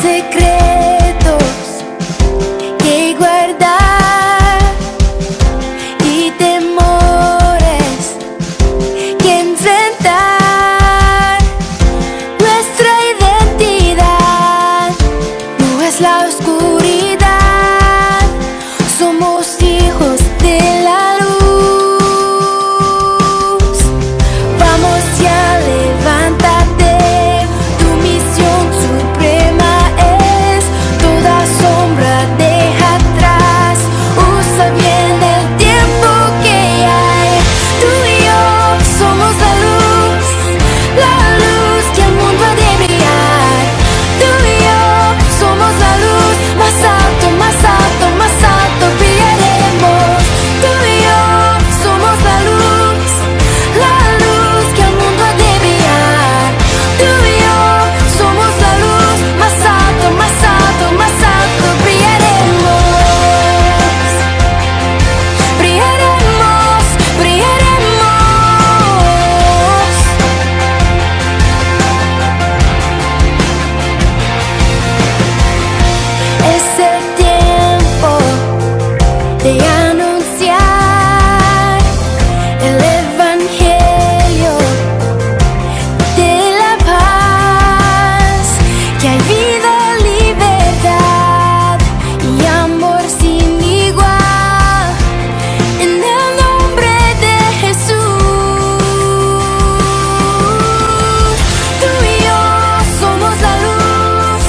secretos que guardar y temores que enfrentar. Nuestra identidad no es la oscuridad, somos hijos de la luz. Vamos ya, levántate, tu misión suprema es toda sombra deja atrás. Usa bien el tiempo que hay. Tú y yo somos la luz que el mundo ha de brillar. Tú y yo somos la luz, más alto, más alto, más alto brillaremos. Tú y yo somos la luz que el mundo ha de brillar. Tú y yo somos la luz, más alto, más alto, más alto brillaremos. Brillaremos, brillaremos. Es el tiempo de anunciar el evangelio de la paz, que hay vida, libertad y amor sin igual en el nombre de Jesús. Tú y yo somos la luz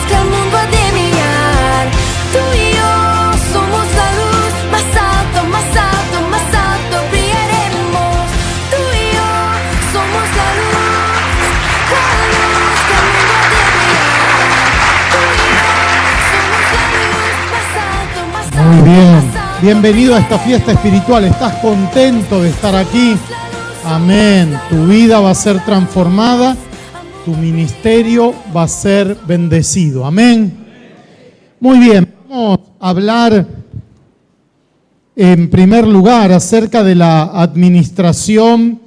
que el mundo ha de brillar. Tú y yo somos la luz, más alto, más alto, más alto brillaremos. Tú y yo somos la luz que el mundo ha de brillar. Tú y yo somos la luz, más alto, más alto. Muy bien, más alto bienvenido a esta fiesta espiritual. ¿Estás contento de estar aquí? Amén. Tu vida va a ser transformada, tu ministerio va a ser bendecido. Amén. Muy bien, vamos a hablar en primer lugar acerca de la administración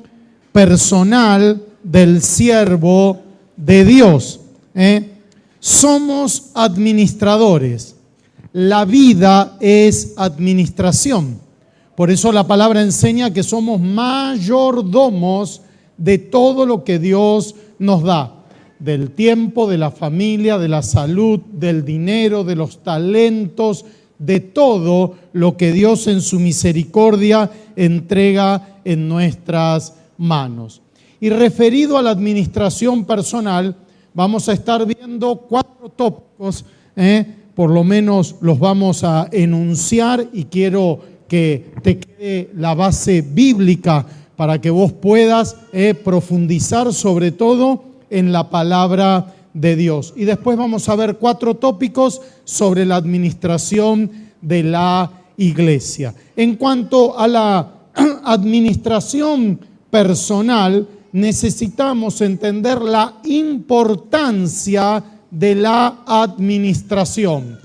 personal del siervo de Dios. Somos administradores. La vida es administración. Por eso la palabra enseña que somos mayordomos de todo lo que Dios nos da. Del tiempo, de la familia, de la salud, del dinero, de los talentos, de todo lo que Dios en su misericordia entrega en nuestras manos. Y referido a la administración personal, vamos a estar viendo 4 tópicos, por lo menos los vamos a enunciar y quiero que te quede la base bíblica para que vos puedas profundizar sobre todo en la palabra de Dios. Y después vamos a ver 4 tópicos sobre la administración de la iglesia. En cuanto a la administración personal, necesitamos entender la importancia de la administración.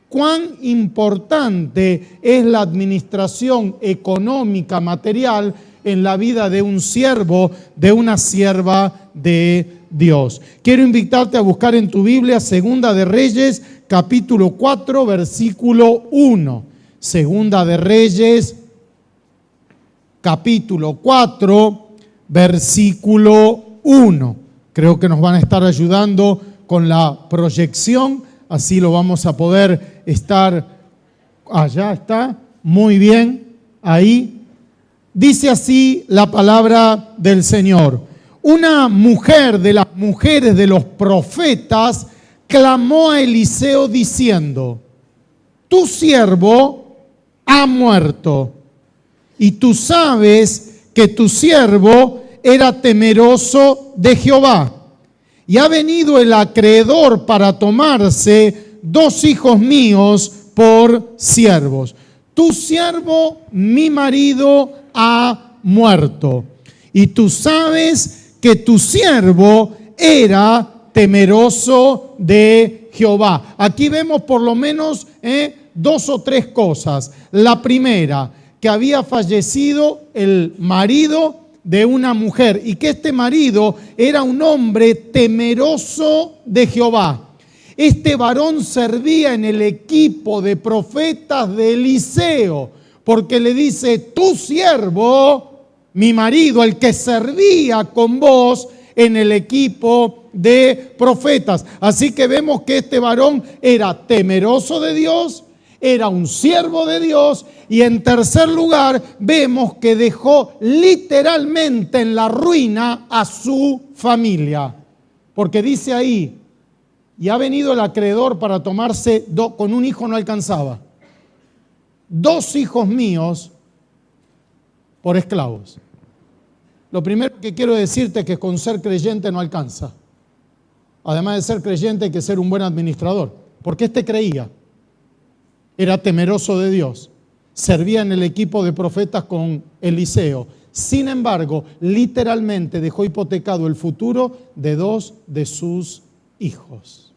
Cuán importante es la administración económica, material, en la vida de un siervo, de una sierva de Dios. Quiero invitarte a buscar en tu Biblia Segunda de Reyes, capítulo 4, versículo 1. Segunda de Reyes, capítulo 4, versículo 1. Creo que nos van a estar ayudando con la proyección, así lo vamos a poder estar. Allá está, muy bien, ahí. Dice así la palabra del Señor. Una mujer de las mujeres de los profetas clamó a Eliseo diciendo: tu siervo ha muerto, y tú sabes que tu siervo era temeroso de Jehová, y ha venido el acreedor para tomarse 2 hijos míos por siervos. Tu siervo, mi marido, ha muerto, y tú sabes que tu siervo era temeroso de Jehová. Aquí vemos por lo menos 2 o 3 cosas. La primera, que había fallecido el marido de una mujer y que este marido era un hombre temeroso de Jehová. Este varón servía en el equipo de profetas de Eliseo, porque le dice: tu siervo, mi marido, el que servía con vos en el equipo de profetas. Así que vemos que este varón era temeroso de Dios, era un siervo de Dios, y en tercer lugar vemos que dejó literalmente en la ruina a su familia, porque dice ahí: y ha venido el acreedor para tomarse, con un hijo no alcanzaba, 2 hijos míos por esclavos. Lo primero que quiero decirte es que con ser creyente no alcanza. Además de ser creyente hay que ser un buen administrador, porque este creía, era temeroso de Dios, servía en el equipo de profetas con Eliseo. Sin embargo, literalmente dejó hipotecado el futuro de 2 de sus hijos.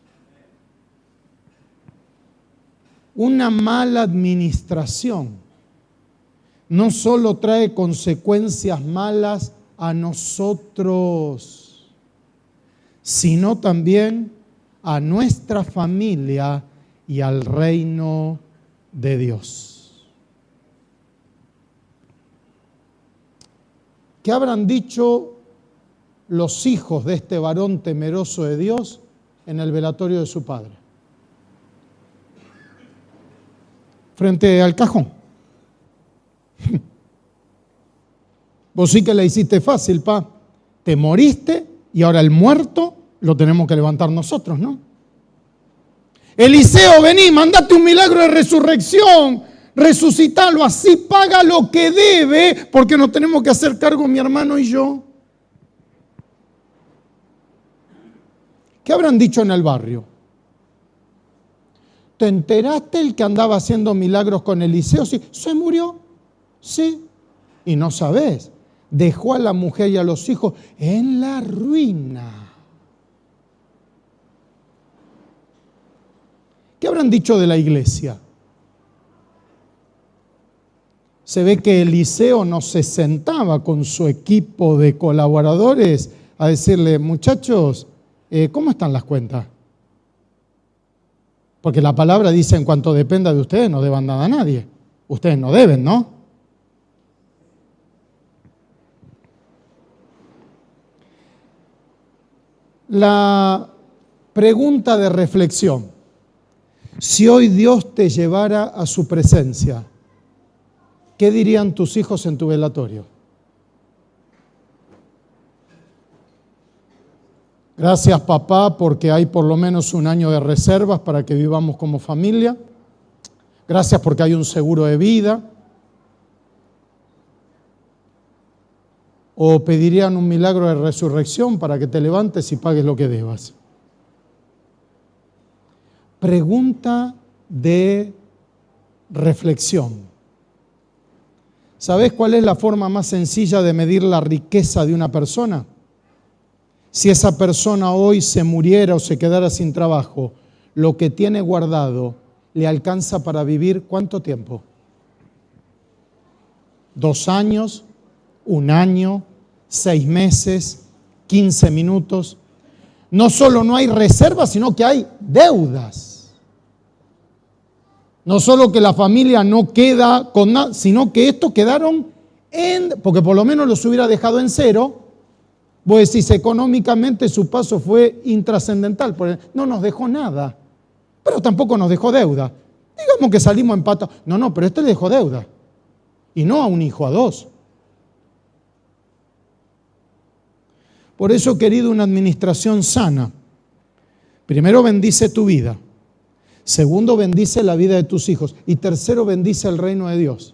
Una mala administración no solo trae consecuencias malas a nosotros, sino también a nuestra familia y al reino de Dios. ¿Qué habrán dicho los hijos de este varón temeroso de Dios en el velatorio de su padre? Frente al cajón. Vos sí que la hiciste fácil, pa. Te moriste y ahora el muerto lo tenemos que levantar nosotros, ¿no? Eliseo, vení, mandate un milagro de resurrección, resucitalo, así paga lo que debe, porque nos tenemos que hacer cargo mi hermano y yo. ¿Qué habrán dicho en el barrio? ¿Te enteraste el que andaba haciendo milagros con Eliseo? Sí. ¿Se murió? Sí. Y no sabés, dejó a la mujer y a los hijos en la ruina. ¿Qué habrán dicho de la iglesia? Se ve que Eliseo no se sentaba con su equipo de colaboradores a decirle: muchachos, ¿cómo están las cuentas? Porque la palabra dice: en cuanto dependa de ustedes, no deban nada a nadie. Ustedes no deben, ¿no? La pregunta de reflexión: si hoy Dios te llevara a su presencia, ¿qué dirían tus hijos en tu velatorio? Gracias, papá, porque hay por lo menos un año de reservas para que vivamos como familia. Gracias porque hay un seguro de vida. O pedirían un milagro de resurrección para que te levantes y pagues lo que debas. Pregunta de reflexión. ¿Sabes cuál es la forma más sencilla de medir la riqueza de una persona? Si esa persona hoy se muriera o se quedara sin trabajo, lo que tiene guardado le alcanza para vivir ¿cuánto tiempo? 2 años, 1 año, 6 meses, 15 minutos. No solo no hay reservas, sino que hay deudas. No solo que la familia no queda con nada, sino que estos quedaron porque por lo menos los hubiera dejado en cero. Vos decís, económicamente su paso fue intrascendental, no nos dejó nada, pero tampoco nos dejó deuda. Digamos que salimos empatados. No, pero este le dejó deuda. Y no a un hijo, a 2. Por eso, querido, una administración sana. Primero, bendice tu vida. Segundo, bendice la vida de tus hijos. Y tercero, bendice el reino de Dios.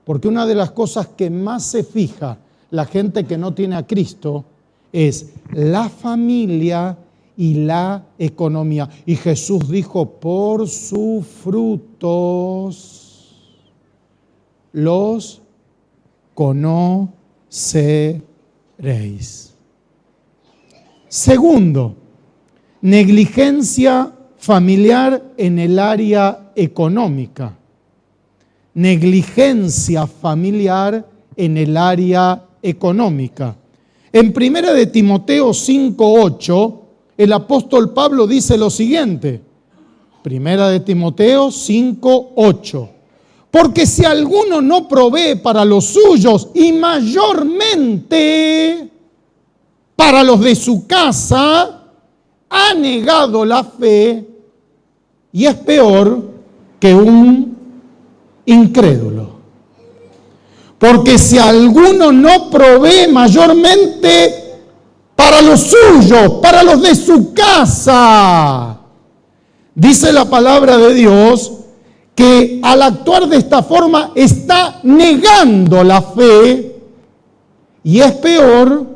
Porque una de las cosas que más se fija la gente que no tiene a Cristo es la familia y la economía. Y Jesús dijo: por sus frutos los conoceréis. Segundo, negligencia familiar en el área económica. Negligencia familiar en el área económica. En 1 de Timoteo 5:8, el apóstol Pablo dice lo siguiente. 1 de Timoteo 5:8. Porque si alguno no provee para los suyos y mayormente para los de su casa, ha negado la fe y es peor que un incrédulo. Porque si alguno no provee mayormente para los suyos, para los de su casa, dice la palabra de Dios que al actuar de esta forma está negando la fe y es peor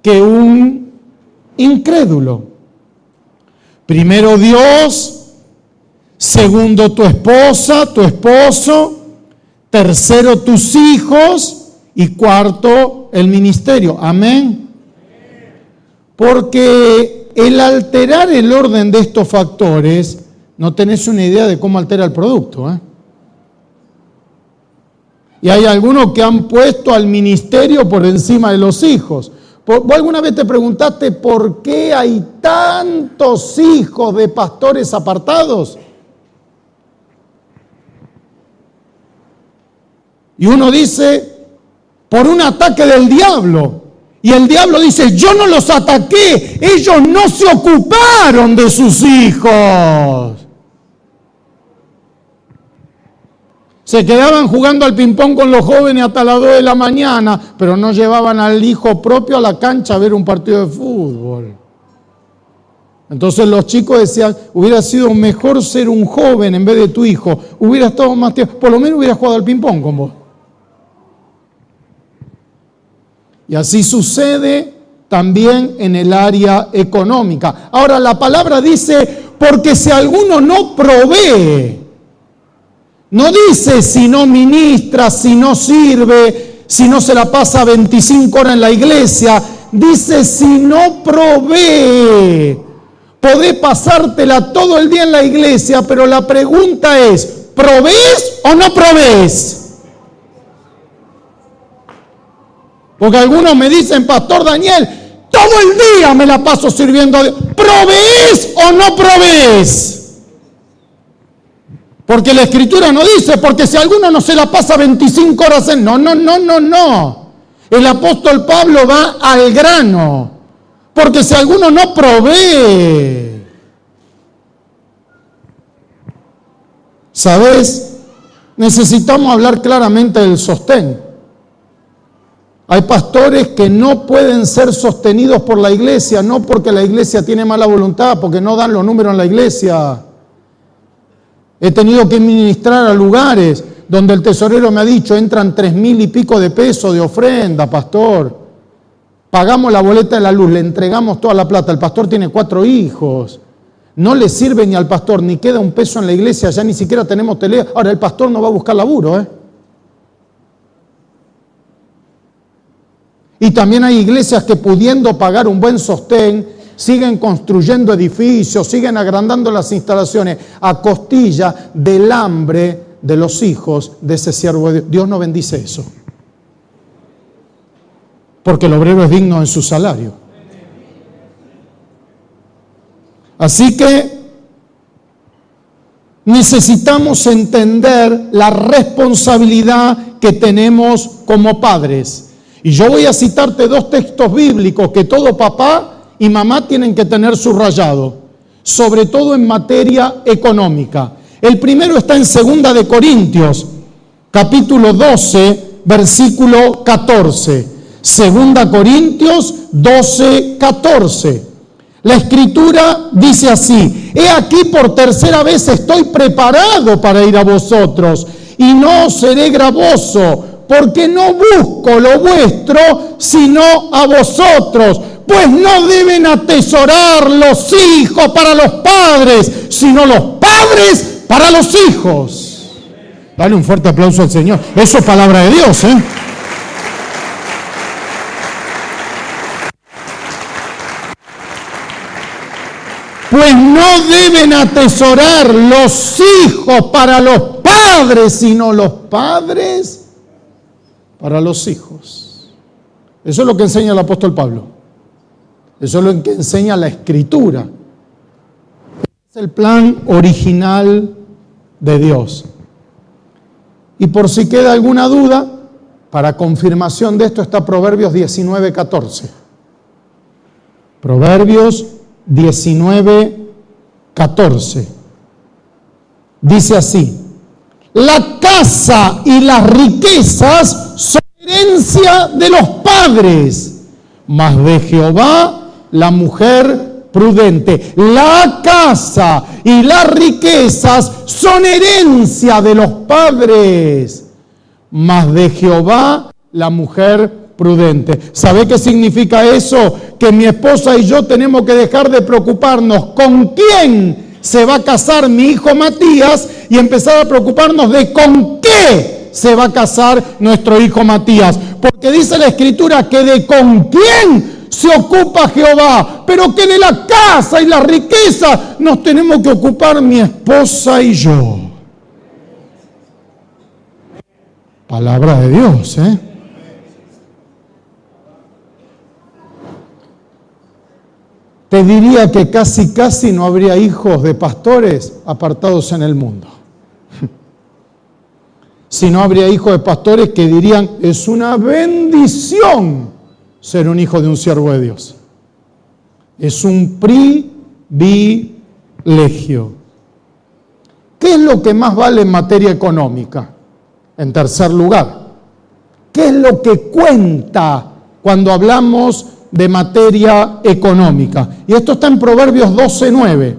que un incrédulo. Primero Dios, segundo tu esposa, tu esposo, tercero tus hijos y cuarto el ministerio. Amén. Porque el alterar el orden de estos factores, no tenés una idea de cómo altera el producto, ¿eh? Y hay algunos que han puesto al ministerio por encima de los hijos. ¿Vos alguna vez te preguntaste por qué hay tantos hijos de pastores apartados? Y uno dice, por un ataque del diablo. Y el diablo dice, yo no los ataqué, ellos no se ocuparon de sus hijos. Se quedaban jugando al ping-pong con los jóvenes hasta las 2 de la mañana, pero no llevaban al hijo propio a la cancha a ver un partido de fútbol. Entonces los chicos decían, hubiera sido mejor ser un joven en vez de tu hijo, hubiera estado más tiempo, por lo menos hubiera jugado al ping-pong con vos. Y así sucede también en el área económica. Ahora la palabra dice, porque si alguno no provee, no dice si no ministra, si no sirve, si no se la pasa 25 horas en la iglesia, dice si no provee. Podés pasártela todo el día en la iglesia, pero la pregunta es, ¿provees o no provees? Porque algunos me dicen, Pastor Daniel, todo el día me la paso sirviendo a Dios. ¿Provees o no provees? Porque la Escritura no dice, porque si alguno no se la pasa 25 horas en... No. El apóstol Pablo va al grano. Porque si alguno no provee... ¿Sabes? Necesitamos hablar claramente del sostén. Hay pastores que no pueden ser sostenidos por la iglesia, no porque la iglesia tiene mala voluntad, porque no dan los números en la iglesia. He tenido que ministrar a lugares donde el tesorero me ha dicho, entran 3,000 y pico de pesos de ofrenda, pastor. Pagamos la boleta de la luz, le entregamos toda la plata. El pastor tiene 4 hijos. No le sirve ni al pastor, ni queda un peso en la iglesia, ya ni siquiera tenemos tele. Ahora el pastor no va a buscar laburo, Y también hay iglesias que pudiendo pagar un buen sostén, siguen construyendo edificios, siguen agrandando las instalaciones a costilla del hambre de los hijos de ese siervo de Dios. Dios no bendice eso. Porque el obrero es digno en su salario. Así que necesitamos entender la responsabilidad que tenemos como padres. Y yo voy a citarte 2 textos bíblicos que todo papá y mamá tienen que tener subrayado, sobre todo en materia económica. El primero está en 2 de Corintios, capítulo 12, versículo 14. 2 Corintios 12, 14. La Escritura dice así: he aquí por tercera vez estoy preparado para ir a vosotros, y no seré gravoso, porque no busco lo vuestro, sino a vosotros. Pues no deben atesorar los hijos para los padres, sino los padres para los hijos. Dale un fuerte aplauso al Señor. Eso es palabra de Dios, Pues no deben atesorar los hijos para los padres, sino los padres para los hijos. Eso es lo que enseña el apóstol Pablo. Eso es lo que enseña la Escritura. Es el plan original de Dios. Y por si queda alguna duda, para confirmación de esto está Proverbios 19:14. Proverbios 19:14. Dice así: la casa y las riquezas son herencia de los padres, mas de Jehová la mujer prudente. La casa y las riquezas son herencia de los padres, mas de Jehová la mujer prudente. ¿Sabe qué significa eso? Que mi esposa y yo tenemos que dejar de preocuparnos con quién se va a casar mi hijo Matías y empezar a preocuparnos de con qué se va a casar nuestro hijo Matías. Porque dice la Escritura que de con quién se ocupa Jehová, pero que de la casa y la riqueza nos tenemos que ocupar mi esposa y yo. Palabra de Dios, ¿eh? Te diría que casi no habría hijos de pastores apartados en el mundo. Si no habría hijos de pastores que dirían, es una bendición ser un hijo de un siervo de Dios. Es un privilegio. ¿Qué es lo que más vale en materia económica? En tercer lugar, ¿qué es lo que cuenta cuando hablamos de materia económica? Y esto está en Proverbios 12:9.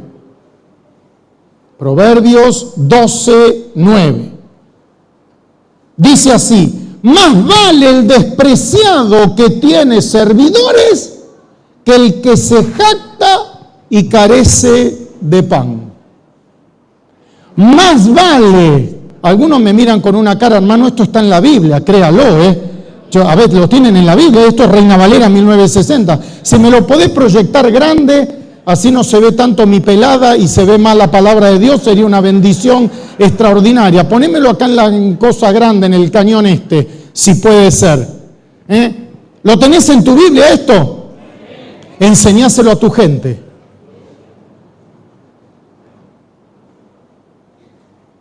Proverbios 12:9. Dice así: más vale el despreciado que tiene servidores que el que se jacta y carece de pan. Más vale. Algunos me miran con una cara, hermano, esto está en la Biblia, créalo, a ver, lo tienen en la Biblia, esto es Reina Valera 1960. Si me lo podés proyectar grande, así no se ve tanto mi pelada y se ve más la palabra de Dios, sería una bendición extraordinaria. Ponémelo acá en la cosa grande, en el cañón si puede ser. ¿Lo tenés en tu Biblia esto? Enseñáselo a tu gente.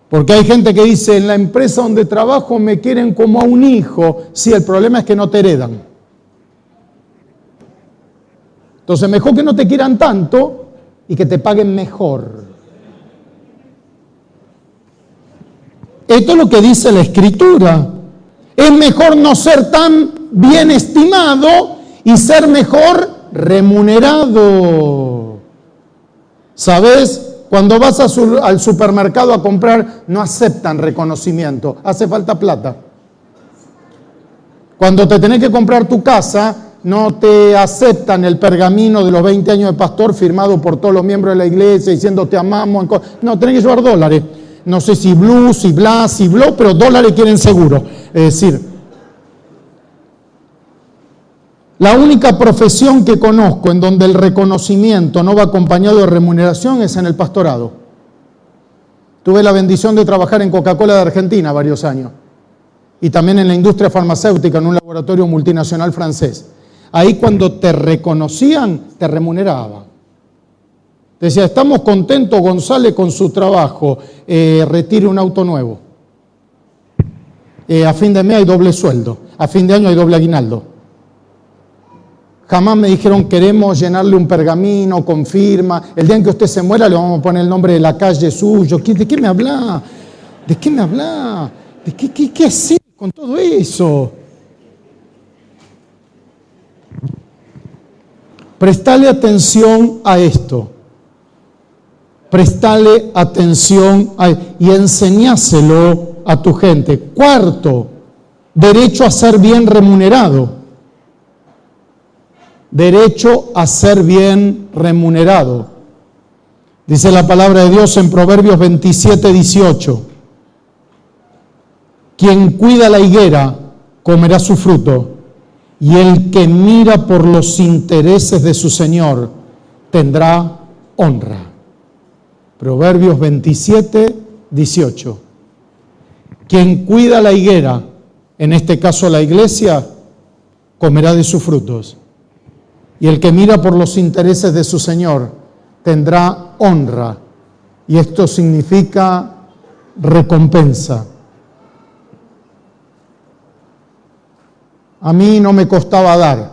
Porque hay gente que dice, en la empresa donde trabajo me quieren como a un hijo. Sí, el problema es que no te heredan. Entonces, mejor que no te quieran tanto y que te paguen mejor. Esto es lo que dice la Escritura. Es mejor no ser tan bien estimado y ser mejor remunerado. ¿Sabes? Cuando vas al supermercado a comprar, no aceptan reconocimiento, hace falta plata. Cuando te tenés que comprar tu casa, no te aceptan el pergamino de los 20 años de pastor firmado por todos los miembros de la iglesia diciendo te amamos. No, tenés que llevar dólares. No sé si blue, si bla, si blo, pero dólares quieren seguro. Es decir, la única profesión que conozco en donde el reconocimiento no va acompañado de remuneración es en el pastorado. Tuve la bendición de trabajar en Coca-Cola de Argentina varios años y también en la industria farmacéutica en un laboratorio multinacional francés. Ahí cuando te reconocían, te remuneraban. Decía, estamos contentos González con su trabajo, retire un auto nuevo. A fin de mes hay doble sueldo, a fin de año hay doble aguinaldo. Jamás me dijeron, queremos llenarle un pergamino con firma. El día en que usted se muera le vamos a poner el nombre de la calle suyo. ¿De qué me habla? ¿De qué me habla? ¿De qué hacer con todo eso? Prestale atención a esto. Prestale atención y enseñáselo a tu gente. Cuarto, derecho a ser bien remunerado. Derecho a ser bien remunerado. Dice la palabra de Dios en Proverbios 27:18. Quien cuida la higuera comerá su fruto, y el que mira por los intereses de su Señor tendrá honra. Proverbios 27:18. Quien cuida la higuera, en este caso la iglesia, comerá de sus frutos. Y el que mira por los intereses de su Señor tendrá honra. Y esto significa recompensa. A mí no me costaba dar,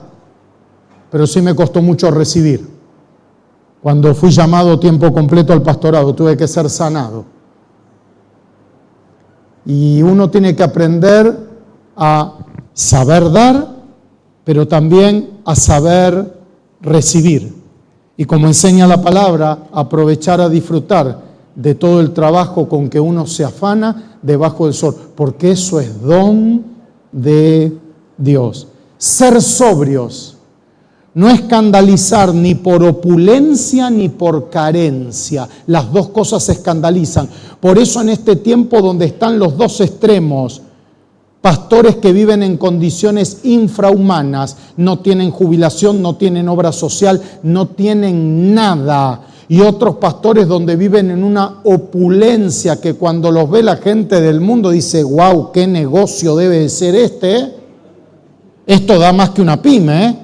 pero sí me costó mucho recibir. Cuando fui llamado tiempo completo al pastorado, tuve que ser sanado. Y uno tiene que aprender a saber dar, pero también a saber recibir. Y como enseña la palabra, aprovechar a disfrutar de todo el trabajo con que uno se afana debajo del sol, porque eso es don de Dios. Ser sobrios, no escandalizar ni por opulencia ni por carencia. Las dos cosas se escandalizan. Por eso en este tiempo donde están los dos extremos, pastores que viven en condiciones infrahumanas, no tienen jubilación, no tienen obra social, no tienen nada. Y otros pastores donde viven en una opulencia que cuando los ve la gente del mundo dice, wow, qué negocio debe de ser este, ¿eh? Esto da más que una pyme, ¿eh?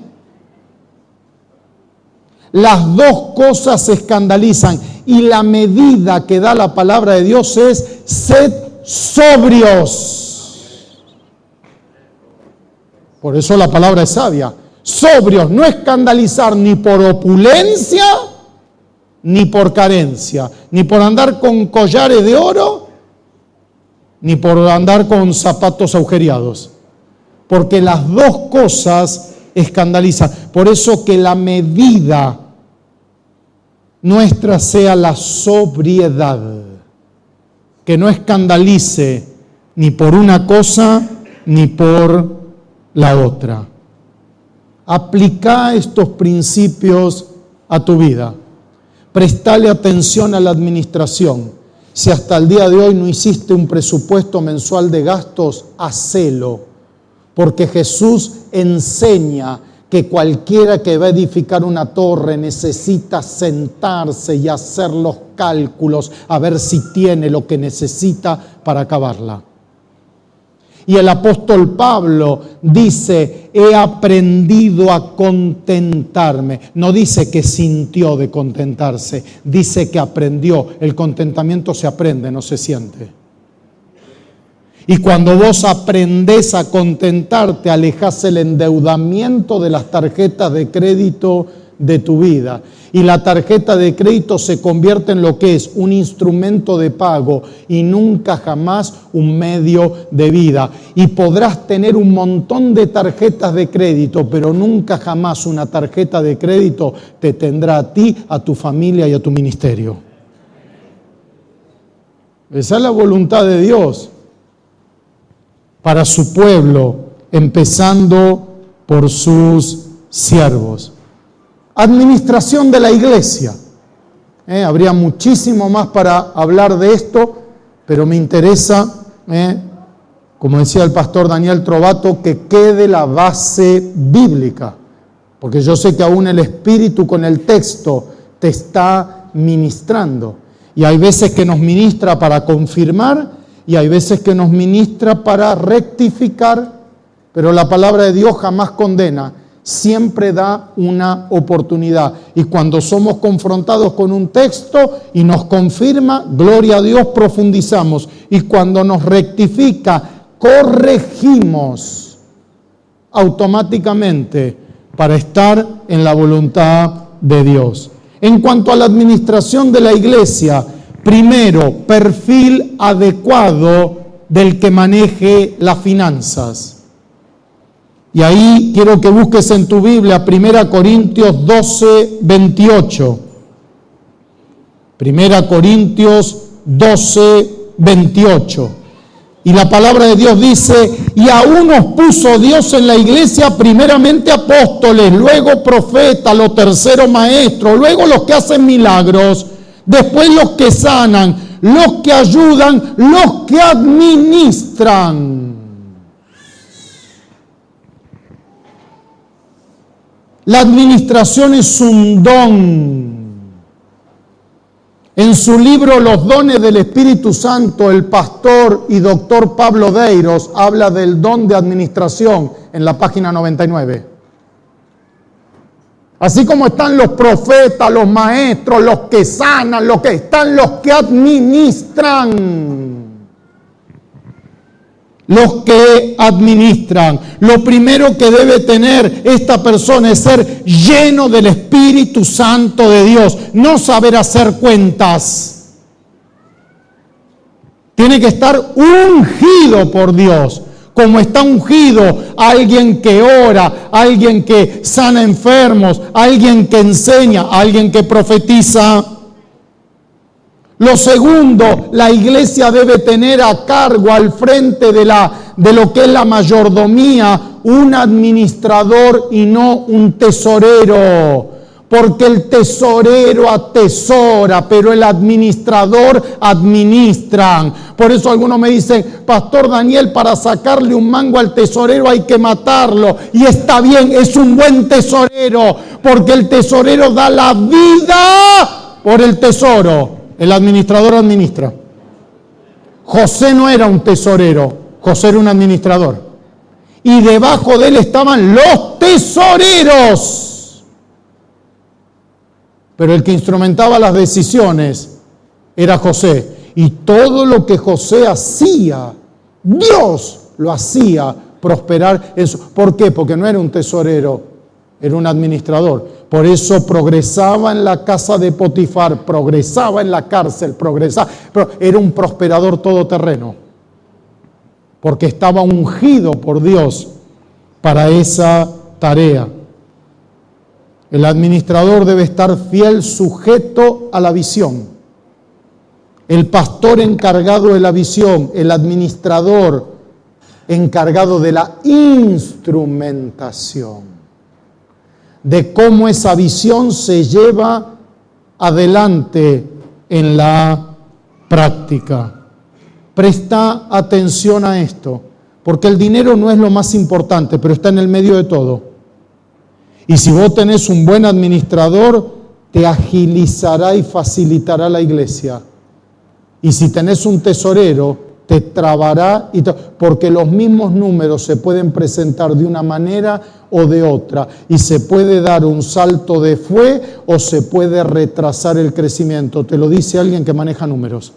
Las dos cosas se escandalizan y la medida que da la palabra de Dios es sed sobrios. Por eso la palabra es sabia. Sobrios, no escandalizar ni por opulencia ni por carencia, ni por andar con collares de oro, ni por andar con zapatos agujereados. Porque las dos cosas escandalizan. Por eso que la medida nuestra sea la sobriedad, que no escandalice ni por una cosa ni por la otra. Aplica estos principios a tu vida. Prestale atención a la administración. Si hasta el día de hoy no hiciste un presupuesto mensual de gastos, hacelo. Porque Jesús enseña que cualquiera que va a edificar una torre necesita sentarse y hacer los cálculos a ver si tiene lo que necesita para acabarla. Y el apóstol Pablo dice, he aprendido a contentarme. No dice que sintió de contentarse, dice que aprendió. El contentamiento se aprende, no se siente. Y cuando vos aprendés a contentarte, alejás el endeudamiento de las tarjetas de crédito de tu vida. Y la tarjeta de crédito se convierte en lo que es un instrumento de pago y nunca jamás un medio de vida. Y podrás tener un montón de tarjetas de crédito, pero nunca jamás una tarjeta de crédito te tendrá a ti, a tu familia y a tu ministerio. Esa es la voluntad de Dios para su pueblo, empezando por sus siervos. Administración de la iglesia. Habría muchísimo más para hablar de esto, pero me interesa, como decía el pastor Daniel Trovato, que quede la base bíblica, porque yo sé que aún el Espíritu con el texto te está ministrando. Y hay veces que nos ministra para confirmar, y hay veces que nos ministra para rectificar, pero la palabra de Dios jamás condena, siempre da una oportunidad. Y cuando somos confrontados con un texto y nos confirma, gloria a Dios, profundizamos. Y cuando nos rectifica, corregimos automáticamente para estar en la voluntad de Dios. En cuanto a la administración de la iglesia, primero, perfil adecuado del que maneje las finanzas. Y ahí quiero que busques en tu Biblia 1 Corintios 12, 28. 1 Corintios 12, 28. Y la palabra de Dios dice, y aún nos puso Dios en la iglesia primeramente apóstoles, luego profetas, los terceros maestros, luego los que hacen milagros, después los que sanan, los que ayudan, los que administran. La administración es un don. En su libro Los dones del Espíritu Santo, el pastor y doctor Pablo Deiros habla del don de administración en la página 99. Así como están los profetas, los maestros, los que sanan, están los que administran. Los que administran. Lo primero que debe tener esta persona es ser lleno del Espíritu Santo de Dios, no saber hacer cuentas. Tiene que estar ungido por Dios, como está ungido alguien que ora, alguien que sana enfermos, alguien que enseña, alguien que profetiza. Lo segundo, la iglesia debe tener a cargo al frente de lo que es la mayordomía, un administrador y no un tesorero. Porque el tesorero atesora, pero el administrador administran. Por eso algunos me dicen, Pastor Daniel, para sacarle un mango al tesorero hay que matarlo. Y está bien, es un buen tesorero, porque el tesorero da la vida por el tesoro. El administrador administra. José no era un tesorero, José era un administrador. Y debajo de él estaban los tesoreros. Pero el que instrumentaba las decisiones era José. Y todo lo que José hacía, Dios lo hacía prosperar. ¿Por qué? Porque no era un tesorero, era un administrador. Por eso progresaba en la casa de Potifar, progresaba en la cárcel, pero era un prosperador todoterreno. Porque estaba ungido por Dios para esa tarea. El administrador debe estar fiel, sujeto a la visión. El pastor encargado de la visión, el administrador encargado de la instrumentación, de cómo esa visión se lleva adelante en la práctica. Presta atención a esto, porque el dinero no es lo más importante, pero está en el medio de todo. Y si vos tenés un buen administrador, te agilizará y facilitará la iglesia. Y si tenés un tesorero, te trabará, porque los mismos números se pueden presentar de una manera o de otra. Y se puede dar un salto de fe o se puede retrasar el crecimiento. Te lo dice alguien que maneja números.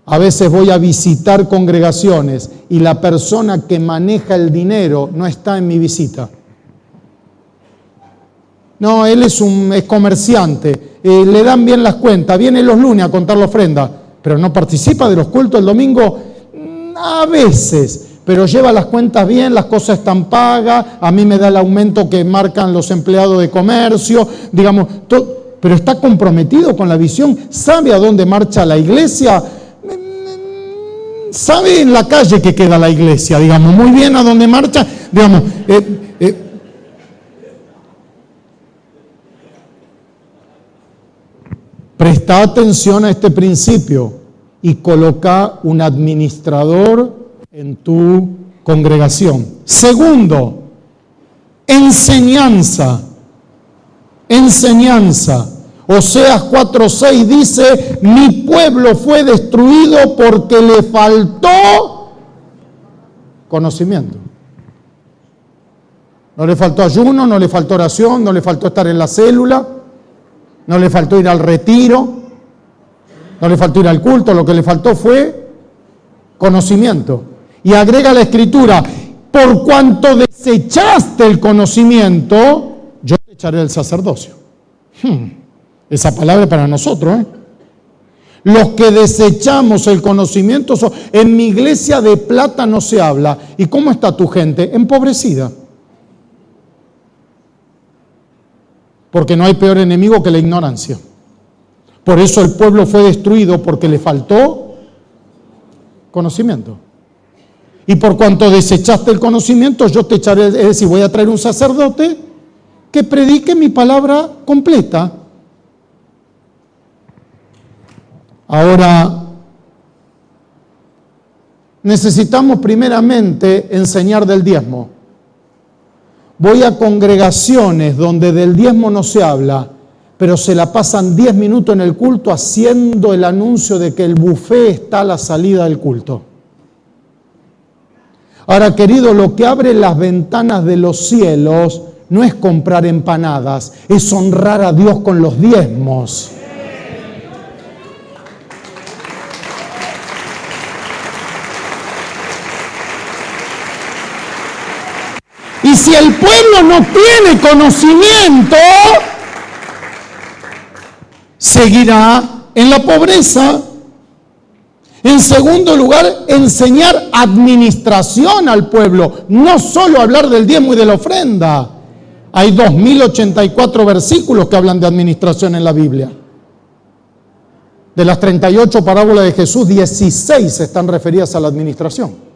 A veces voy a visitar congregaciones y la persona que maneja el dinero no está en mi visita. No, él es comerciante, le dan bien las cuentas, viene los lunes a contar la ofrenda, pero no participa de los cultos el domingo, a veces, pero lleva las cuentas bien, las cosas están pagas, a mí me da el aumento que marcan los empleados de comercio, digamos, pero está comprometido con la visión, sabe a dónde marcha la iglesia, sabe en la calle que queda la iglesia, digamos, muy bien a dónde marcha, digamos, presta atención a este principio y coloca un administrador en tu congregación. Segundo, enseñanza. Oseas 4:6 dice, mi pueblo fue destruido porque le faltó conocimiento. No le faltó ayuno, no le faltó oración, no le faltó estar en la célula, no le faltó ir al retiro, no le faltó ir al culto, lo que le faltó fue conocimiento. Y agrega la Escritura, por cuanto desechaste el conocimiento, yo te echaré del sacerdocio. Esa palabra es para nosotros, Los que desechamos el conocimiento, en mi iglesia de plata no se habla. ¿Y cómo está tu gente? Empobrecida. Porque no hay peor enemigo que la ignorancia. Por eso el pueblo fue destruido, porque le faltó conocimiento. Y por cuanto desechaste el conocimiento, yo te echaré, es decir, voy a traer un sacerdote que predique mi palabra completa. Ahora, necesitamos primeramente enseñar del diezmo. Voy a congregaciones donde del diezmo no se habla, pero se la pasan 10 minutos en el culto haciendo el anuncio de que el buffet está a la salida del culto. Ahora, querido, lo que abre las ventanas de los cielos no es comprar empanadas, es honrar a Dios con los diezmos. Y si el pueblo no tiene conocimiento, seguirá en la pobreza. En segundo lugar, enseñar administración al pueblo, no solo hablar del diezmo y de la ofrenda. Hay 2084 versículos que hablan de administración en la Biblia. De las 38 parábolas de Jesús, 16 están referidas a la administración.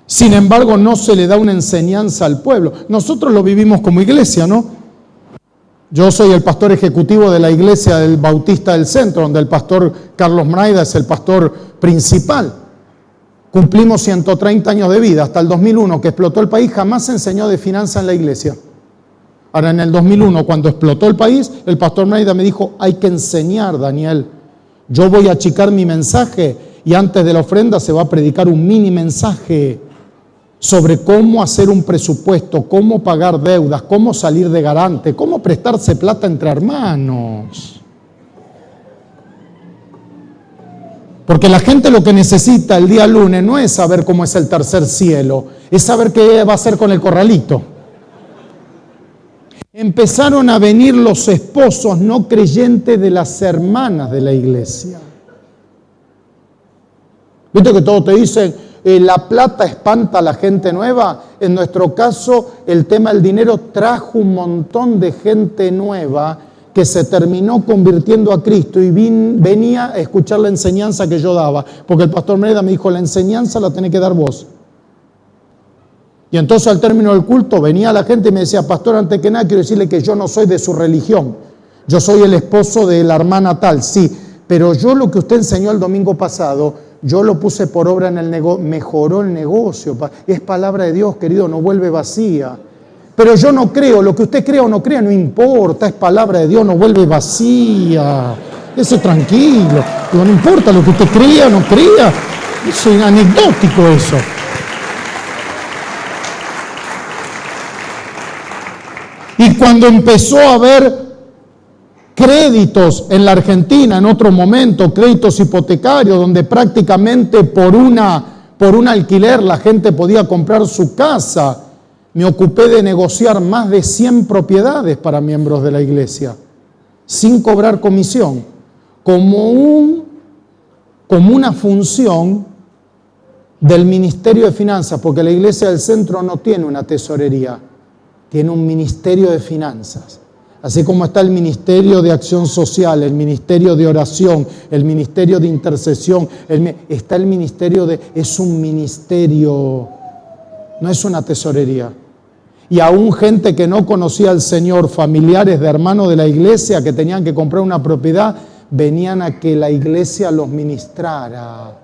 Sin embargo, no se le da una enseñanza al pueblo. Nosotros lo vivimos como iglesia, ¿no? Yo soy el pastor ejecutivo de la iglesia del Bautista del Centro, donde el pastor Carlos Mraida es el pastor principal. Cumplimos 130 años de vida. Hasta el 2001, que explotó el país, jamás se enseñó de finanzas en la iglesia. Ahora, en el 2001, cuando explotó el país, el pastor Mraida me dijo, hay que enseñar, Daniel. Yo voy a achicar mi mensaje y antes de la ofrenda se va a predicar un mini mensaje sobre cómo hacer un presupuesto, cómo pagar deudas, cómo salir de garante, cómo prestarse plata entre hermanos. Porque la gente lo que necesita el día lunes no es saber cómo es el tercer cielo, es saber qué va a hacer con el corralito. Empezaron a venir los esposos no creyentes de las hermanas de la iglesia. ¿Viste que todos te dicen, la plata espanta a la gente nueva? En nuestro caso, el tema del dinero trajo un montón de gente nueva que se terminó convirtiendo a Cristo y venía a escuchar la enseñanza que yo daba. Porque el pastor Mérida me dijo, la enseñanza la tenés que dar vos. Y entonces al término del culto venía la gente y me decía, pastor, antes que nada quiero decirle que yo no soy de su religión. Yo soy el esposo de la hermana tal, sí. Pero yo lo que usted enseñó el domingo pasado, yo lo puse por obra en el negocio, mejoró el negocio. Es palabra de Dios, querido, no vuelve vacía. Pero yo no creo, lo que usted crea o no crea no importa, es palabra de Dios, no vuelve vacía. Ese tranquilo, no importa lo que usted crea o no crea, es anecdótico eso. Y cuando empezó a haber créditos en la Argentina, en otro momento, créditos hipotecarios, donde prácticamente por un alquiler la gente podía comprar su casa, me ocupé de negociar más de 100 propiedades para miembros de la iglesia, sin cobrar comisión, como una función del Ministerio de Finanzas, porque la iglesia del Centro no tiene una tesorería, tiene un ministerio de finanzas. Así como está el Ministerio de Acción Social, el Ministerio de Oración, el Ministerio de Intercesión, está el Ministerio es un ministerio, no es una tesorería. Y aún gente que no conocía al Señor, familiares de hermanos de la iglesia que tenían que comprar una propiedad, venían a que la iglesia los ministrara.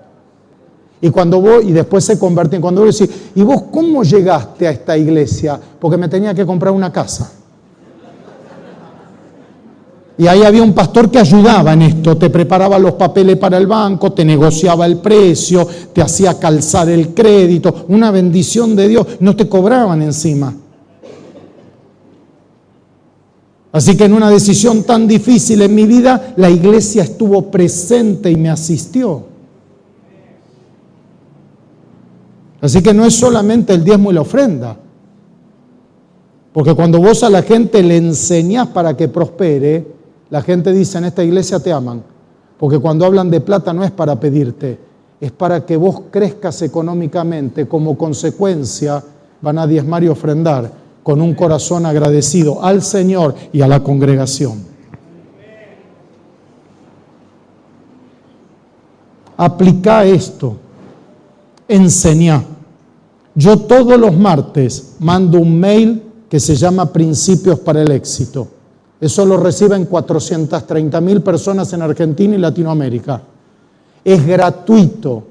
Y después se convertían. Cuando vos decís, ¿y vos cómo llegaste a esta iglesia? Porque me tenía que comprar una casa. Y ahí había un pastor que ayudaba en esto, te preparaba los papeles para el banco, te negociaba el precio, te hacía calzar el crédito, una bendición de Dios, no te cobraban encima. Así que en una decisión tan difícil en mi vida, la iglesia estuvo presente y me asistió. Así que no es solamente el diezmo y la ofrenda. Porque cuando vos a la gente le enseñás para que prospere, la gente dice, en esta iglesia te aman. Porque cuando hablan de plata no es para pedirte, es para que vos crezcas económicamente. Como consecuencia van a diezmar y ofrendar con un corazón agradecido al Señor y a la congregación. Aplica esto, enseñá. Yo todos los martes mando un mail que se llama Principios para el Éxito. Eso lo reciben 430.000 personas en Argentina y Latinoamérica. Es gratuito.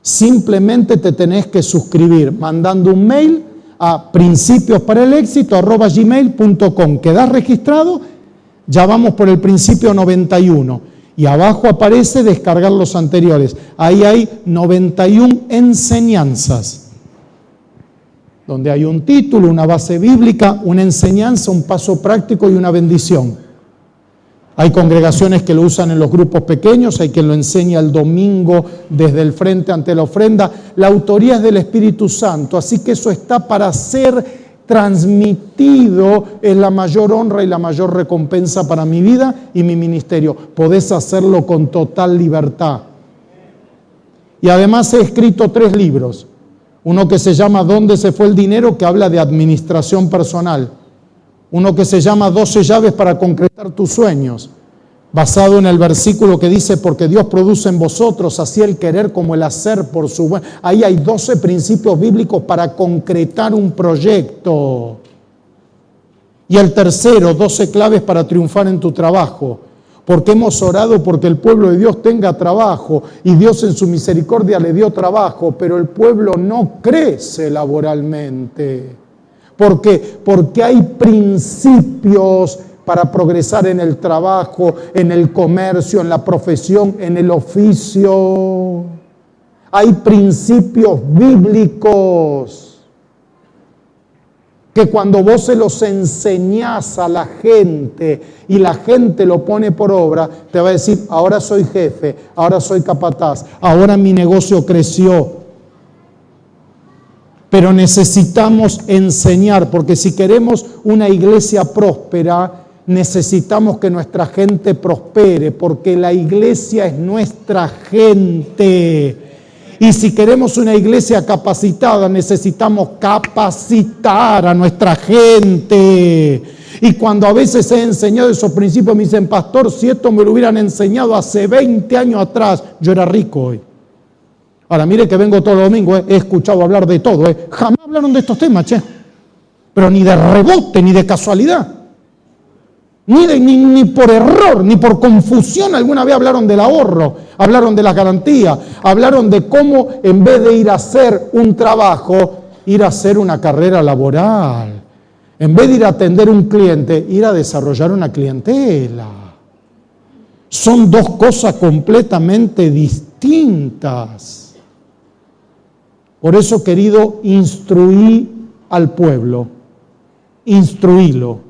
Simplemente te tenés que suscribir mandando un mail a principiosparaelexito@gmail.com. ¿Quedás registrado? Ya vamos por el principio 91. Y abajo aparece descargar los anteriores. Ahí hay 91 enseñanzas, donde hay un título, una base bíblica, una enseñanza, un paso práctico y una bendición. Hay congregaciones que lo usan en los grupos pequeños, hay quien lo enseña el domingo desde el frente ante la ofrenda. La autoría es del Espíritu Santo, así que eso está para ser transmitido. Es la mayor honra y la mayor recompensa para mi vida y mi ministerio. Podés hacerlo con total libertad. Y además he escrito 3 libros. Uno que se llama ¿Dónde se fue el dinero?, que habla de administración personal. Uno que se llama 12 llaves para concretar tus sueños, basado en el versículo que dice, porque Dios produce en vosotros así el querer como el hacer por su buen. Ahí hay 12 principios bíblicos para concretar un proyecto. Y el tercero, 12 claves para triunfar en tu trabajo. Porque hemos orado porque el pueblo de Dios tenga trabajo y Dios en su misericordia le dio trabajo, pero el pueblo no crece laboralmente. ¿Por qué? Porque hay principios para progresar en el trabajo, en el comercio, en la profesión, en el oficio. Hay principios bíblicos que cuando vos se los enseñás a la gente y la gente lo pone por obra, te va a decir, ahora soy jefe, ahora soy capataz, ahora mi negocio creció. Pero necesitamos enseñar, porque si queremos una iglesia próspera, necesitamos que nuestra gente prospere, porque la iglesia es nuestra gente. Y si queremos una iglesia capacitada, necesitamos capacitar a nuestra gente. Y cuando a veces he enseñado esos principios, me dicen, pastor, si esto me lo hubieran enseñado hace 20 años atrás, yo era rico hoy. Ahora, mire que vengo todo el domingo, he escuchado hablar de todo, jamás hablaron de estos temas, pero ni de rebote, ni de casualidad, ni por error, ni por confusión alguna vez hablaron del ahorro, hablaron de la garantía, hablaron de cómo en vez de ir a hacer un trabajo, ir a hacer una carrera laboral, en vez de ir a atender un cliente, ir a desarrollar una clientela. Son 2 cosas completamente distintas. Por eso, querido, instruí al pueblo, instruílo.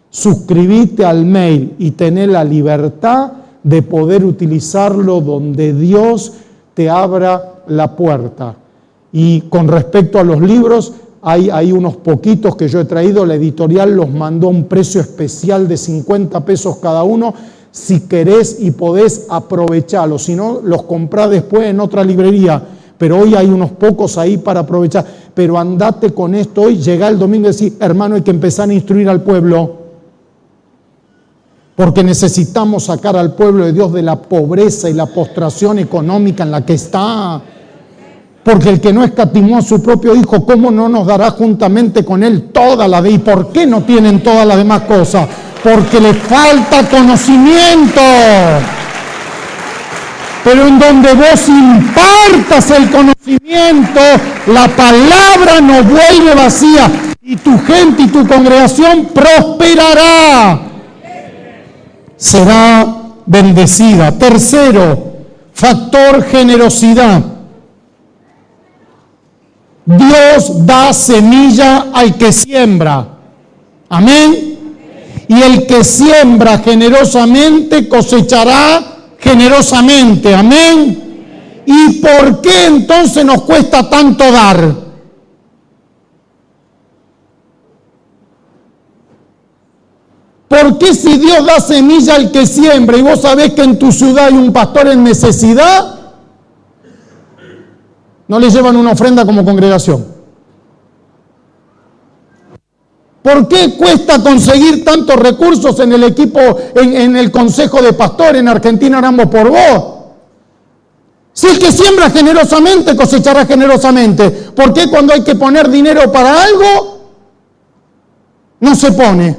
Suscribite al mail y tener la libertad de poder utilizarlo donde Dios te abra la puerta. Y con respecto a los libros, hay unos poquitos que yo he traído, la editorial los mandó a un precio especial de 50 pesos cada uno. Si querés y podés, aprovecharlos, si no, los comprás después en otra librería. Pero hoy hay unos pocos ahí para aprovechar. Pero andate con esto hoy, llegá el domingo y decís, hermano, hay que empezar a instruir al pueblo. Porque necesitamos sacar al pueblo de Dios de la pobreza y la postración económica en la que está. Porque el que no escatimó a su propio Hijo, ¿cómo no nos dará juntamente con Él toda la de? ¿Y por qué no tienen todas las demás cosas? Porque les falta conocimiento. Pero en donde vos impartas el conocimiento, la palabra no vuelve vacía y tu gente y tu congregación prosperará. Será bendecida. Tercero, factor generosidad. Dios da semilla al que siembra. Amén. Y el que siembra generosamente cosechará generosamente, amén. ¿Y por qué entonces nos cuesta tanto dar? ¿Por qué si Dios da semilla al que siembra y vos sabés que en tu ciudad hay un pastor en necesidad, no le llevan una ofrenda como congregación? ¿Por qué cuesta conseguir tantos recursos en el equipo, en el consejo de pastor en Argentina oramos por vos? Si el que siembra generosamente cosechará generosamente. ¿Por qué cuando hay que poner dinero para algo no se pone?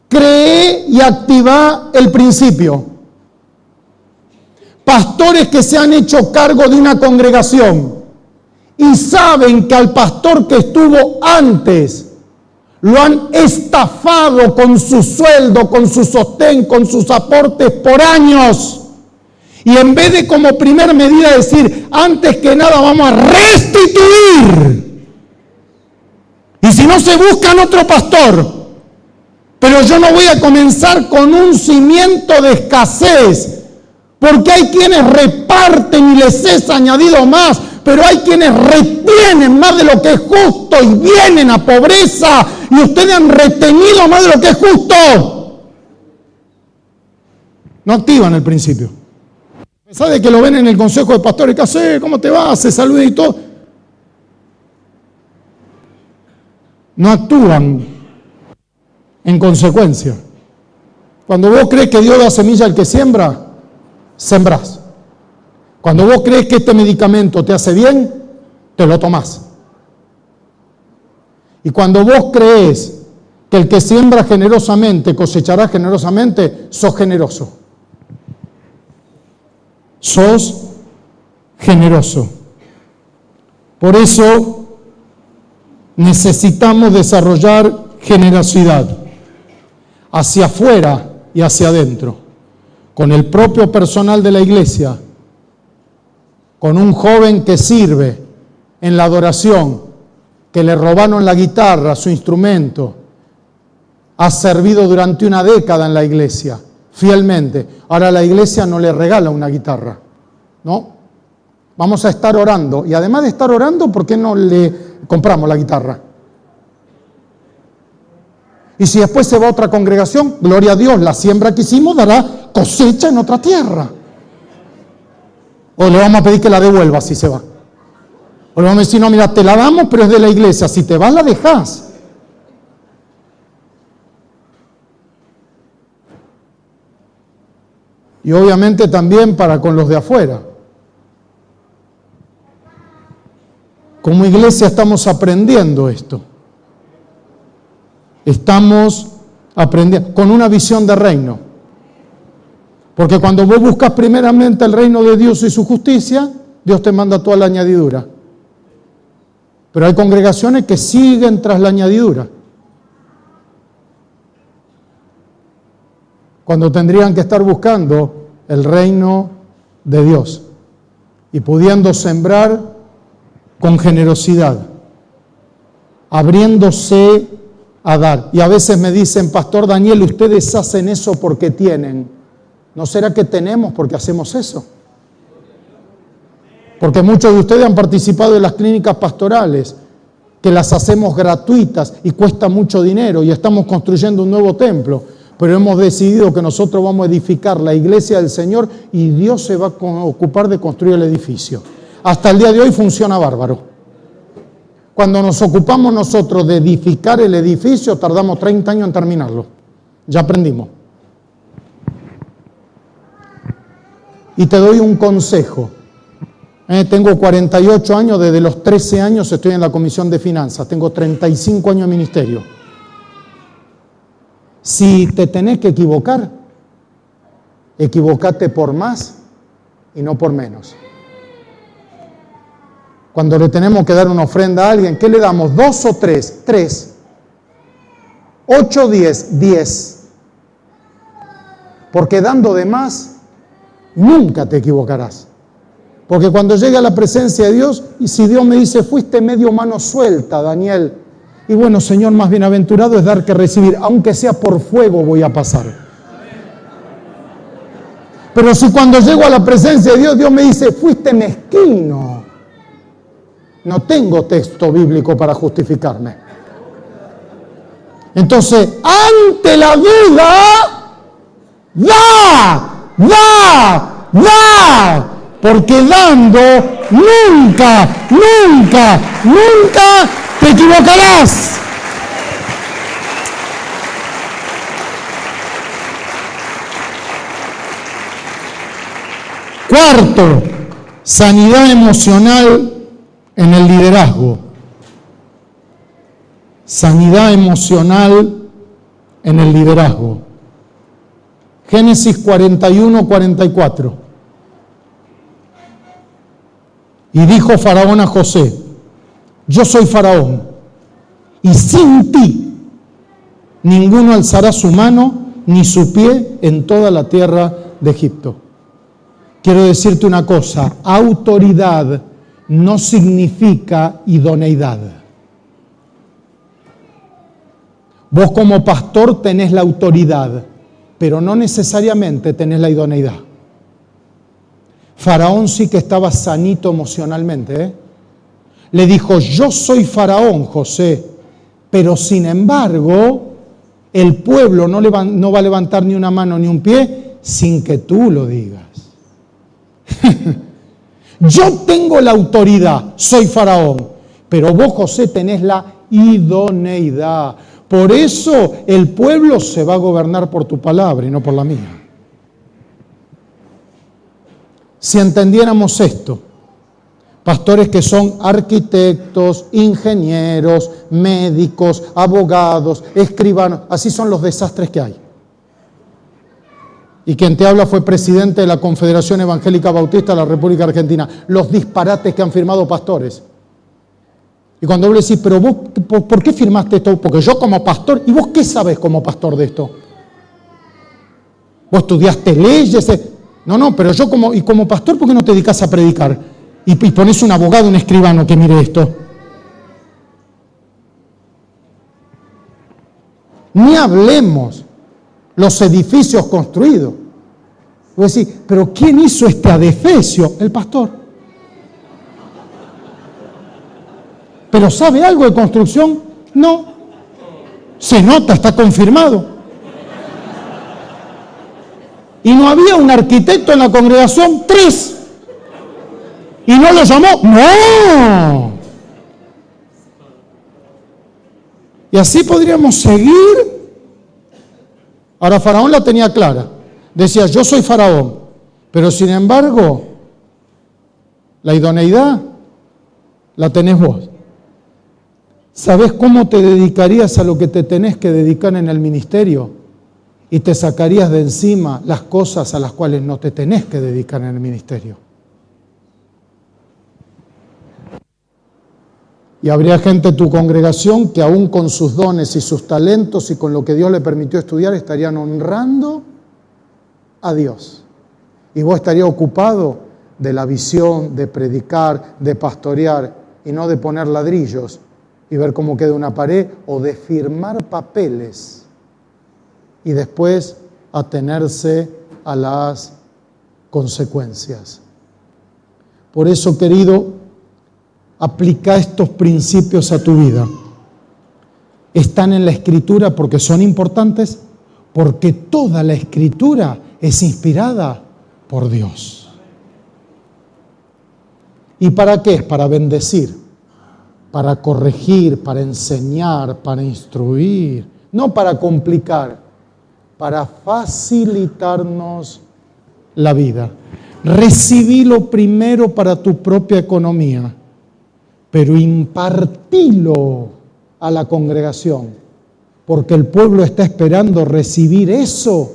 Cree y activa el principio. Pastores que se han hecho cargo de una congregación y saben que al pastor que estuvo antes lo han estafado con su sueldo, con su sostén, con sus aportes por años. Y en vez de como primer medida decir, antes que nada vamos a restituir. Y si no se buscan otro pastor, pero yo no voy a comenzar con un cimiento de escasez, porque hay quienes reparten y les es añadido más, pero hay quienes retienen más de lo que es justo y vienen a pobreza, y ustedes han retenido más de lo que es justo. No activan el principio. A pesar de que lo ven en el consejo de pastores, ¿qué haces? ¿Cómo te va? Se saluda y todo. No actúan en consecuencia. Cuando vos crees que Dios da semilla al que siembra, sembrás. Cuando vos crees que este medicamento te hace bien, te lo tomás. Y cuando vos crees que el que siembra generosamente cosechará generosamente, sos generoso. Sos generoso. Por eso necesitamos desarrollar generosidad hacia afuera y hacia adentro, con el propio personal de la iglesia, con un joven que sirve en la adoración, que le robaron la guitarra, su instrumento, ha servido durante una década en la iglesia, fielmente. Ahora la iglesia no le regala una guitarra, ¿no? Vamos a estar orando, y además de estar orando, ¿por qué no le compramos la guitarra? Y si después se va a otra congregación, gloria a Dios, la siembra que hicimos dará cosecha en otra tierra. O le vamos a pedir que la devuelva si se va. O le vamos a decir, no, mira, te la damos, pero es de la iglesia. Si te vas, la dejás. Y obviamente también para con los de afuera. Como iglesia estamos aprendiendo esto. Estamos aprendiendo con una visión de reino. Porque cuando vos buscas primeramente el reino de Dios y su justicia, Dios te manda toda la añadidura. Pero hay congregaciones que siguen tras la añadidura, cuando tendrían que estar buscando el reino de Dios y pudiendo sembrar con generosidad, abriéndose a dar. Y a veces me dicen, Pastor Daniel, ustedes hacen eso porque tienen. ¿No será que tenemos porque hacemos eso? Porque muchos de ustedes han participado de las clínicas pastorales, que las hacemos gratuitas y cuesta mucho dinero, y estamos construyendo un nuevo templo, pero hemos decidido que nosotros vamos a edificar la iglesia del Señor y Dios se va a ocupar de construir el edificio. Hasta el día de hoy funciona bárbaro. Cuando nos ocupamos nosotros de edificar el edificio, tardamos 30 años en terminarlo. Ya aprendimos. Y te doy un consejo. Tengo 48 años, desde los 13 años estoy en la Comisión de Finanzas, tengo 35 años de ministerio. Si te tenés que equivocar, equivocate por más y no por menos. Cuando le tenemos que dar una ofrenda a alguien, ¿qué le damos? ¿2 o 3? 3. 8, 10, 10. Porque dando de más, nunca te equivocarás. Porque cuando llegue a la presencia de Dios, y si Dios me dice, fuiste medio mano suelta, Daniel, y bueno, Señor, más bienaventurado es dar que recibir, aunque sea por fuego voy a pasar. Pero si cuando llego a la presencia de Dios, Dios me dice, fuiste mezquino, no tengo texto bíblico para justificarme. Entonces, ante la duda, da. Porque dando nunca te equivocarás. Cuarto, sanidad emocional en el liderazgo. Sanidad emocional en el liderazgo. Génesis 41, 44. Y dijo Faraón a José: yo soy Faraón, y sin ti ninguno alzará su mano ni su pie en toda la tierra de Egipto. Quiero decirte una cosa: autoridad no significa idoneidad. Vos como pastor tenés la autoridad, pero no necesariamente tenés la idoneidad. Faraón sí que estaba sanito emocionalmente, ¿eh? Le dijo: yo soy Faraón, José, pero sin embargo, el pueblo no va a levantar ni una mano ni un pie sin que tú lo digas. Yo tengo la autoridad, soy Faraón, pero vos, José, tenés la idoneidad. Por eso el pueblo se va a gobernar por tu palabra y no por la mía. Si entendiéramos esto, pastores que son arquitectos, ingenieros, médicos, abogados, escribanos, así son los desastres que hay. Y quien te habla fue presidente de la Confederación Evangélica Bautista de la República Argentina. Los disparates que han firmado pastores. Y cuando vos le decís: pero vos, ¿por qué firmaste esto? Porque yo como pastor. ¿Y vos qué sabés como pastor de esto? ¿Vos estudiaste leyes? No, pero yo como pastor, ¿por qué no te dedicas a predicar? Y pones un abogado, un escribano que mire esto. Ni hablemos los edificios construidos. Vos decís: pero ¿quién hizo este adefesio? El pastor. ¿Pero sabe algo de construcción? No. Se nota, está confirmado. Y no había un arquitecto en la congregación, 3. ¿Y no lo llamó? ¡No! Y así podríamos seguir. Ahora Faraón la tenía clara. Decía: yo soy Faraón, pero sin embargo, la idoneidad la tenés vos. ¿Sabés cómo te dedicarías a lo que te tenés que dedicar en el ministerio? Y te sacarías de encima las cosas a las cuales no te tenés que dedicar en el ministerio. Y habría gente en tu congregación que aún con sus dones y sus talentos y con lo que Dios le permitió estudiar estarían honrando a Dios. Y vos estarías ocupado de la visión, de predicar, de pastorear y no de poner ladrillos y ver cómo queda una pared o de firmar papeles y después atenerse a las consecuencias. Por eso, querido, aplica estos principios a tu vida. Están en la Escritura porque son importantes, porque toda la Escritura es inspirada por Dios. ¿Y para qué? Para bendecir, para corregir, para enseñar, para instruir, no para complicar, para facilitarnos la vida. Recibilo primero para tu propia economía, pero impartilo a la congregación, porque el pueblo está esperando recibir eso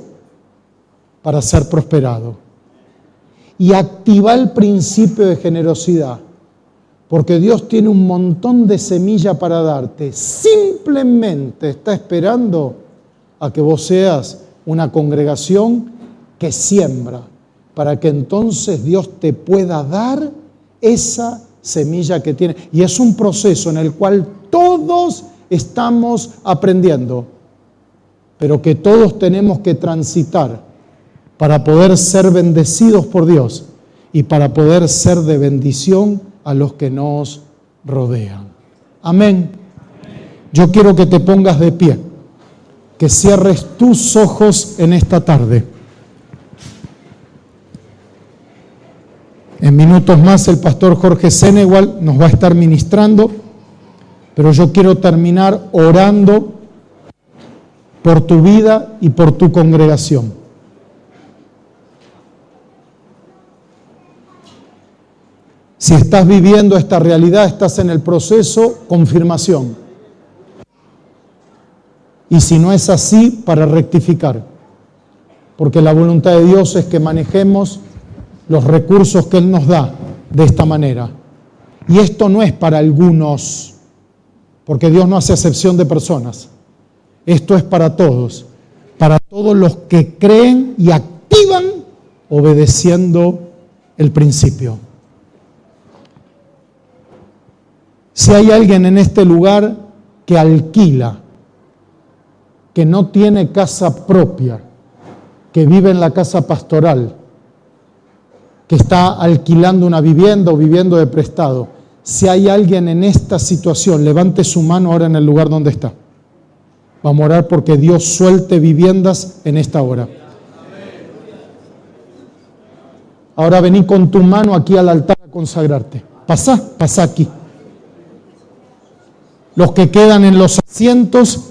para ser prosperado. Y activa el principio de generosidad, porque Dios tiene un montón de semilla para darte. Simplemente está esperando a que vos seas una congregación que siembra, para que entonces Dios te pueda dar esa semilla que tiene. Y es un proceso en el cual todos estamos aprendiendo, pero que todos tenemos que transitar para poder ser bendecidos por Dios y para poder ser de bendición a los que nos rodean. Amén. Yo quiero que te pongas de pie, que cierres tus ojos en esta tarde. En minutos más el pastor Jorge Senegal nos va a estar ministrando, pero yo quiero terminar orando por tu vida y por tu congregación. Si estás viviendo esta realidad, estás en el proceso, confirmación. Y si no es así, para rectificar. Porque la voluntad de Dios es que manejemos los recursos que Él nos da de esta manera. Y esto no es para algunos, porque Dios no hace acepción de personas. Esto es para todos los que creen y activan obedeciendo el principio. Si hay alguien en este lugar que alquila, que no tiene casa propia, que vive en la casa pastoral, que está alquilando una vivienda o viviendo de prestado, si hay alguien en esta situación, levante su mano ahora en el lugar donde está. Vamos a orar porque Dios suelte viviendas en esta hora. Ahora vení con tu mano aquí al altar a consagrarte. Pasá aquí. Los que quedan en los asientos,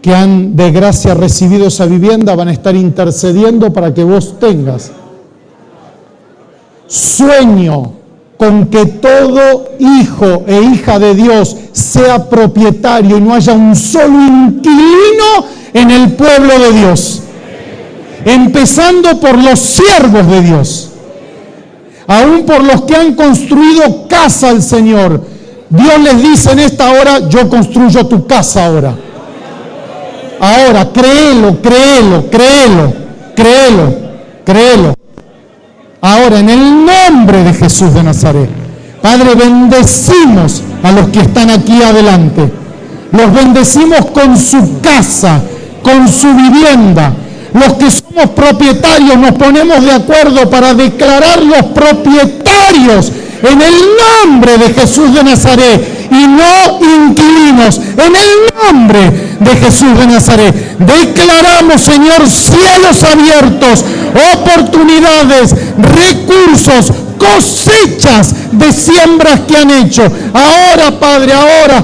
que han de gracia recibido esa vivienda, van a estar intercediendo para que vos tengas. Sueño con que todo hijo e hija de Dios sea propietario y no haya un solo inquilino en el pueblo de Dios. Empezando por los siervos de Dios, aún por los que han construido casa al Señor. Dios les dice en esta hora: yo construyo tu casa ahora. Ahora, créelo. Ahora, en el nombre de Jesús de Nazaret, Padre, bendecimos a los que están aquí adelante. Los bendecimos con su casa, con su vivienda. Los que somos propietarios nos ponemos de acuerdo para declararlos propietarios en el nombre de Jesús de Nazaret y no inquilinos. En el nombre de Jesús de Nazaret declaramos, Señor, cielos abiertos, oportunidades, recursos, cosechas de siembras que han hecho. Ahora, Padre, ahora,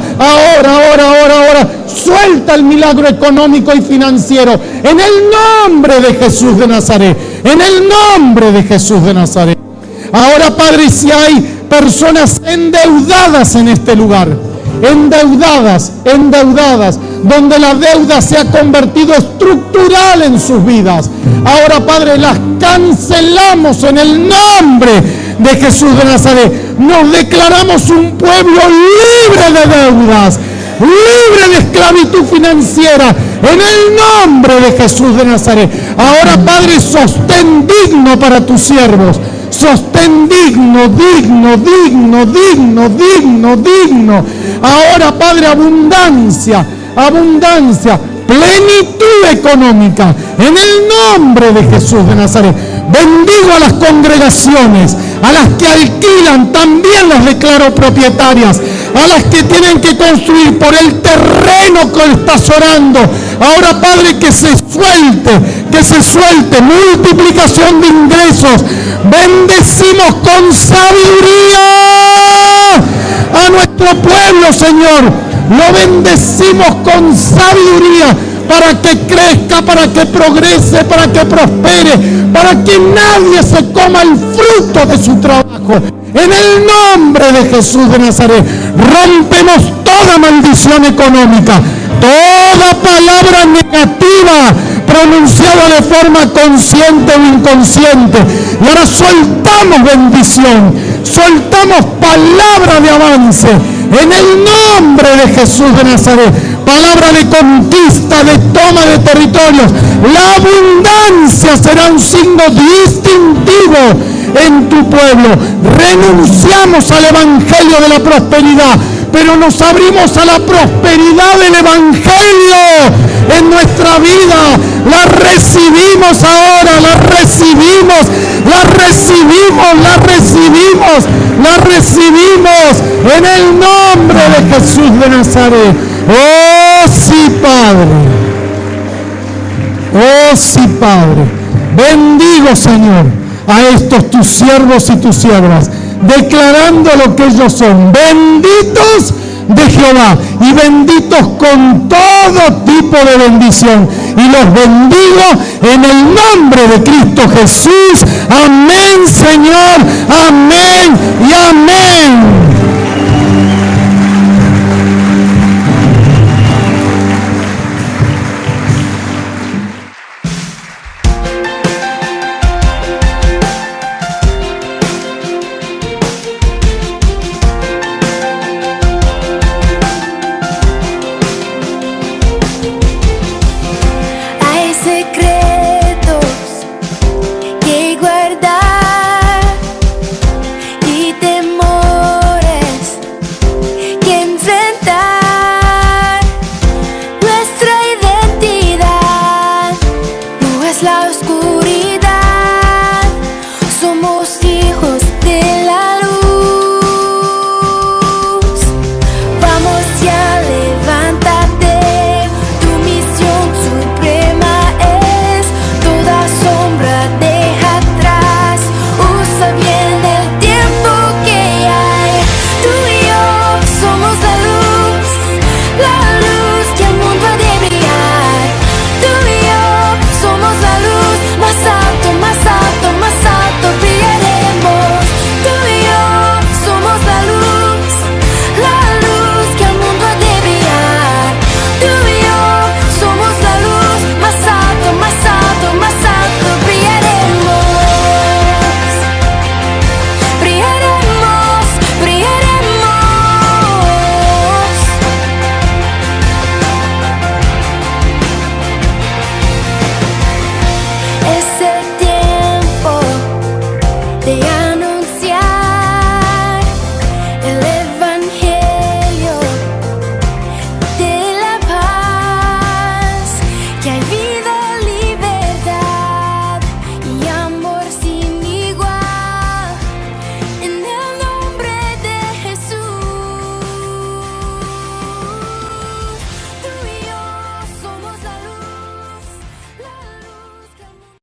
suelta el milagro económico y financiero en el nombre de Jesús de Nazaret, en el nombre de Jesús de Nazaret. Ahora, Padre, si hay personas endeudadas en este lugar, endeudadas, donde la deuda se ha convertido estructural en sus vidas, ahora, Padre, las cancelamos en el nombre de Jesús de Nazaret. Nos declaramos un pueblo libre de deudas, libre de esclavitud financiera, en el nombre de Jesús de Nazaret. Ahora, Padre, sostén digno para tus siervos, sostén digno. Ahora, Padre, abundancia, plenitud económica, en el nombre de Jesús de Nazaret. Bendigo a las congregaciones, a las que alquilan, también las declaro propietarias, a las que tienen que construir por el terreno que estás orando. Ahora, Padre, que se suelte multiplicación de ingresos. Bendecimos con sabiduría a nuestro pueblo, Señor. Lo bendecimos con sabiduría para que crezca, para que progrese, para que prospere, para que nadie se coma el fruto de su trabajo. En el nombre de Jesús de Nazaret, rompemos toda maldición económica, toda palabra negativa pronunciada de forma consciente o inconsciente. Y ahora soltamos bendición, soltamos palabra de avance en el nombre de Jesús de Nazaret. Palabra de conquista, de toma de territorios. La abundancia será un signo distintivo en tu pueblo. Renunciamos al evangelio de la prosperidad, pero nos abrimos a la prosperidad del evangelio en nuestra vida. La recibimos ahora, la recibimos en el nombre de Jesús de Nazaret. Oh sí, Padre. Bendigo, Señor, a estos tus siervos y tus siervas, declarando lo que ellos son, benditos de Jehová y benditos con todo tipo de bendición. Y los bendigo en el nombre de Cristo Jesús. Amén, Señor. Amén y amén. te amo.